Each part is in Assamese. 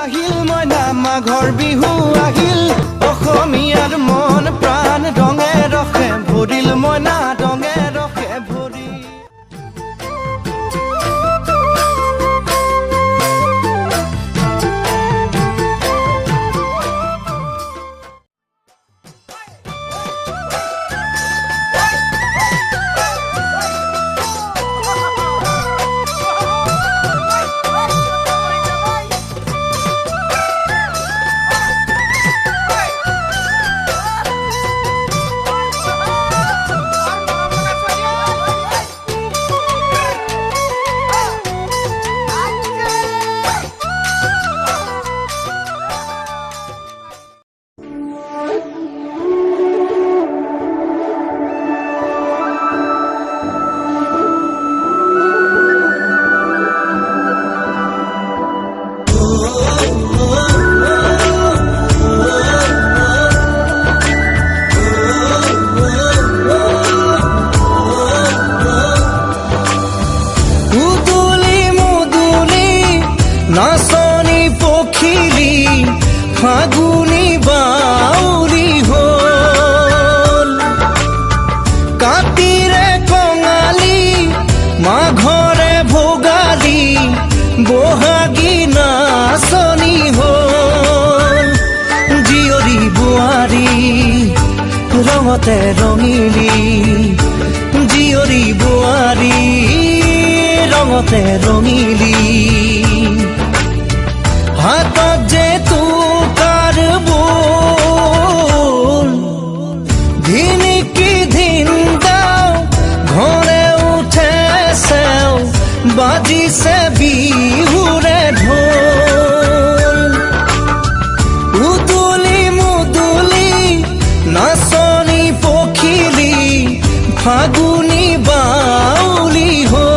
আহিল মইনা মাঘৰ বিহু আহিল অসমীয়াৰ মন প্ৰাণ ৰঙে ৰখে ভৰিল মইনা ৰঙে ৰখে ভৰি নাচনি পখিলি ফাগুনি বাউৰি হল কাতিৰে কঙালি মাঘৰে ভোগালি বহাগী নাচনি হল জীয়ৰী বোৱাৰী ৰঙতে ৰঙিলি জীয়ৰী বোৱাৰী ৰঙতে ৰঙিলি হাতত যে তোকাৰ বোল ধিনিকি ধিন গাও ঘৰে উঠে চেও বাজিছে বিহুৰে ঢোল উদুলি মুদুলি নাচনি পখিলি ফাগুনি বাউলি হ'ল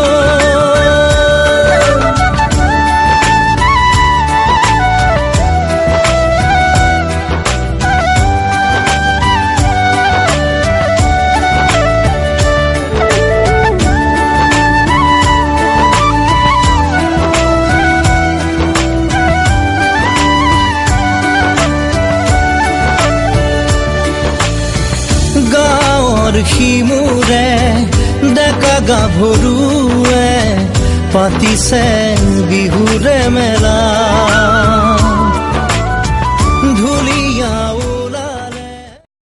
সিমুৰে ডেকা গাভৰুৱে পাতিছে বিহুৰে মেল